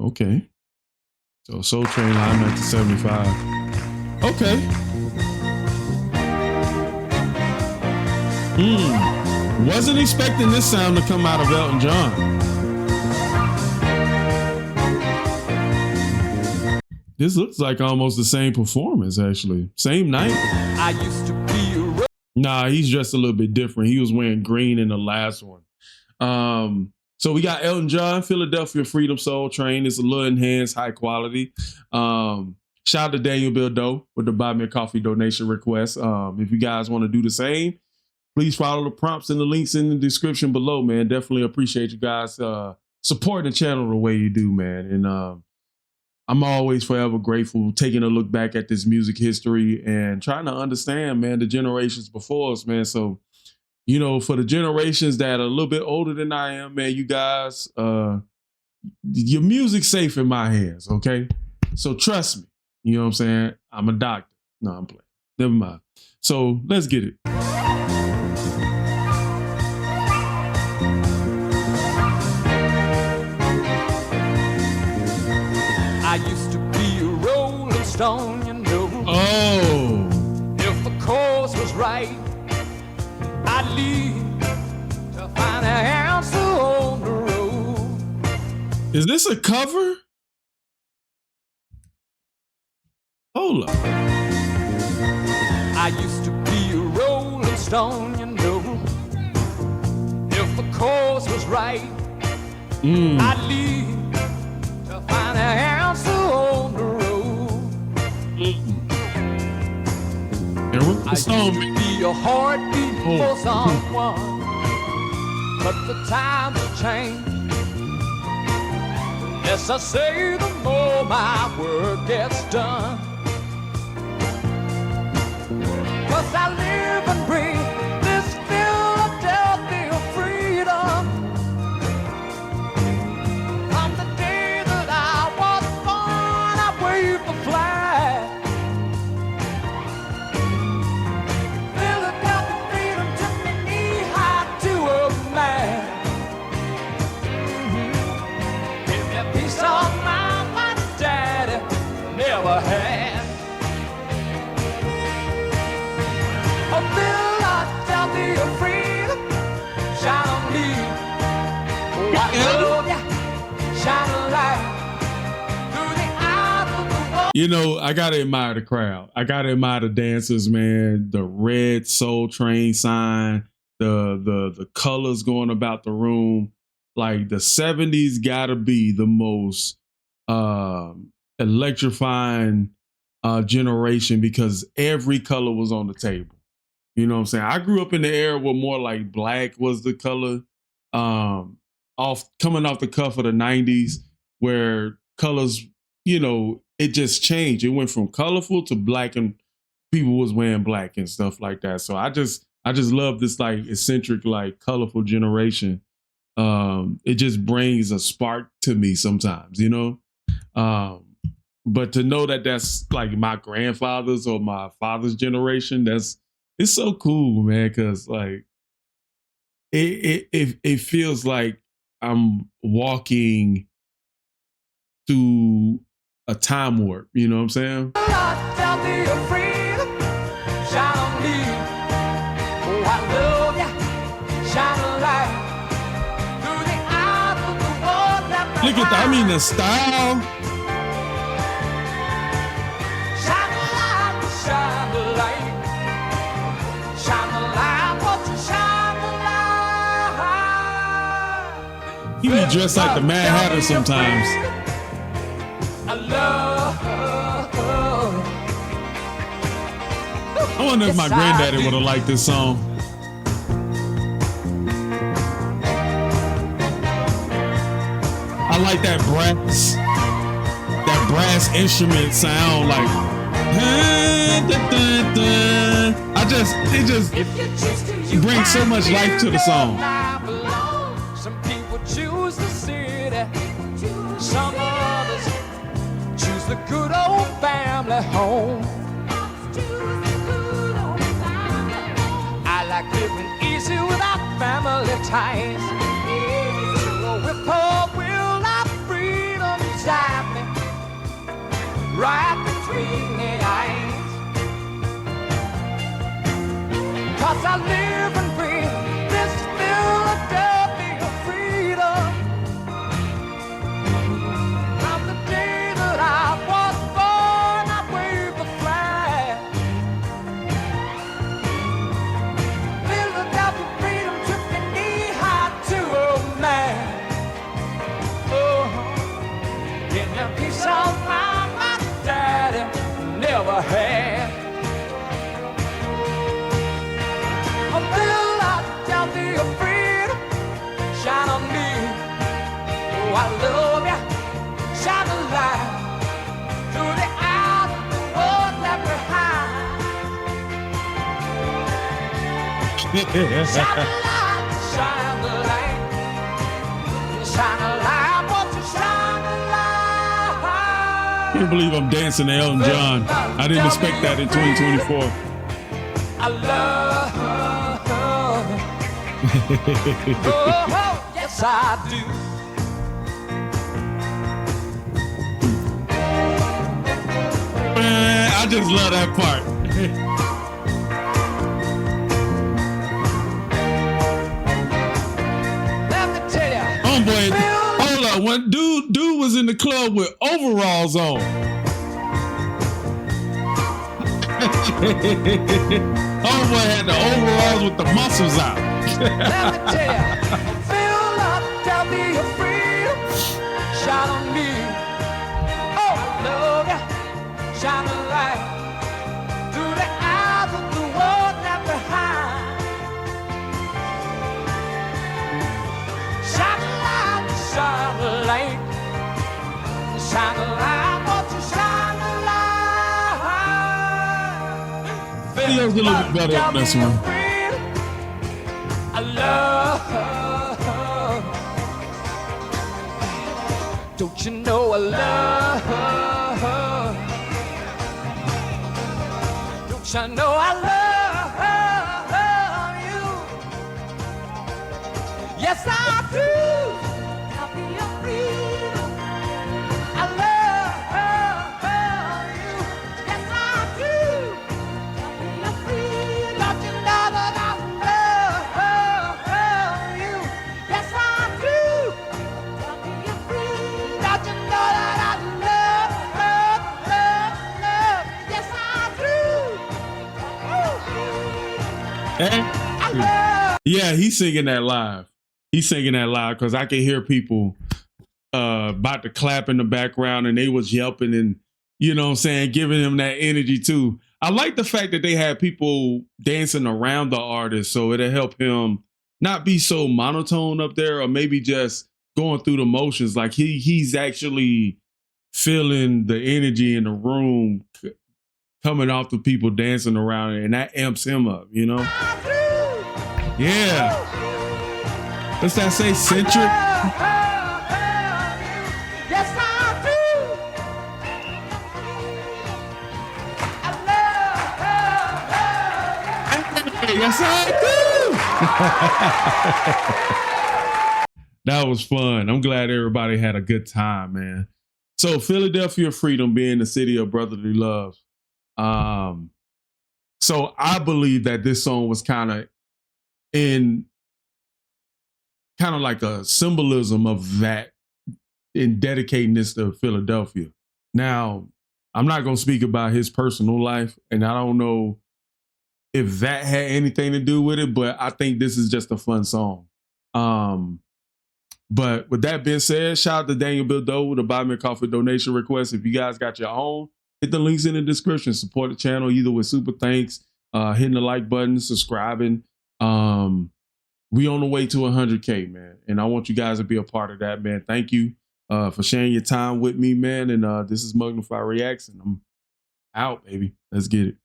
Okay. So Soul Train Live 1975. Okay. Wasn't expecting this sound to come out of Elton John. This looks like almost the same performance, actually. Same night. I used to be Nah, he's dressed a little bit different. He was wearing green in the last one. So we got Elton John, Philadelphia Freedom Soul Train. It's a little enhanced, high quality. Shout out to Daniel Bildo with the Buy Me a Coffee donation request. If you guys want to do the same, please follow the prompts and the links in the description below, man. Definitely appreciate you guys supporting the channel the way you do, man. And I'm always forever grateful taking a look back at this music history and trying to understand, man, the generations before us, man. So, you know, for the generations that are a little bit older than I am, man, you guys, your music's safe in my hands, okay? So trust me, you know what I'm saying? I'm a doctor. No, I'm playing. Never mind. So let's get it. I used to be a rolling stone, you know. Oh. If the course was right, I'd leave to find an answer on the road. Is this a cover? Hold up. I used to be a rolling stone, you know. If the course was right, I'd leave to find an answer on the road. The song. I used to be a heartbeat for someone, but the times have changed. Yes, I say the more my work gets done, 'cause I live and breathe this Philadelphia freedom. From the day that I was born, I waved the flag. Philadelphia freedom took me knee-high to a man. Give me peace of mind my daddy never had. Oh, Philadelphia freedom, shine on me. Oh, I love ya, shine a light through the eyes of the world. You know, I gotta admire the crowd. I gotta admire the dancers, man. The red Soul Train sign, the colors going about the room. Like the 70s gotta be the most electrifying generation because every color was on the table. You know what I'm saying? I grew up in the era where more like black was the color. Coming off the cuff of the 90s, where colors, you know, it just changed. It went from colorful to black, and people was wearing black and stuff like that. So I just love this like eccentric, like colorful generation. It just brings a spark to me sometimes, you know. But to know that that's like my grandfather's or my father's generation, it's so cool, man, because like it feels like I'm walking through a time warp, you know what I'm saying? Look at that, I mean the style. He be dressed like the Mad Hatter sometimes. I wonder if my granddaddy would have liked this song. I like that brass instrument sound, like it brings so much life to the song. Some people choose the city, some others choose the good old family home. I like living easy without family ties. With her will our freedom die. feelings. 'Cause I live and breathe this Philadelphia freedom. From the day that I was born, I waved the flag. Philadelphia freedom took me knee high to a man. Oh, getting a piece of mind my daddy never had. Oh, Philadelphia freedom, shine on me. Oh, I love ya. Shine a light through the eyes of the world left behind. Shine a light, shine the light. Shine a light, won't you shine a light? Can't believe I'm dancing to Elton John. I didn't expect that in 2024. I love oh, yes I do. Man, I just love that part. Let me tell you. Homeboy, hold up. When dude was in the club with overalls on. Homeboy had the overalls with the muscles out. Let me tell you, Philadelphia freedom, shine on me. Oh, I love ya, shine a light through the eyes of the world left behind. Shine a light, shine a light, shine a light, won't you shine a light? Video's a little bit better than this one. I love. Don't you know I love? Don't you know I love you? Yes, I do. I'll be your freedom. I love you. Yes, I do. I'll be your freedom. Don't you know that I love you? Yes, I do. I'll be your freedom. Don't you know that I love? Yes, I do. I love. Yeah, he's singing that live. He's singing that live because I can hear people about to clap in the background and they was yelping and, you know what I'm saying, giving him that energy too. I like the fact that they had people dancing around the artist so it'll help him not be so monotone up there or maybe just going through the motions. Like he's actually feeling the energy in the room coming off the people dancing around it, and that amps him up, you know? Yeah. What's that say? Centric? Yes, I do. Yes, I do. That was fun. I'm glad everybody had a good time, man. So Philadelphia freedom being the city of brotherly love. So I believe that this song was kind of like a symbolism of that in dedicating this to Philadelphia. Now, I'm not going to speak about his personal life, and I don't know if that had anything to do with it, but I think this is just a fun song. But with that being said, shout out to Daniel Bildo with a buy me a coffee donation request. If you guys got your own, hit the links in the description. Support the channel either with super thanks, hitting the like button, subscribing. We on the way to 100K, man. And I want you guys to be a part of that, man. Thank you for sharing your time with me, man. And this is Mugnify Reacts, and I'm out, baby. Let's get it.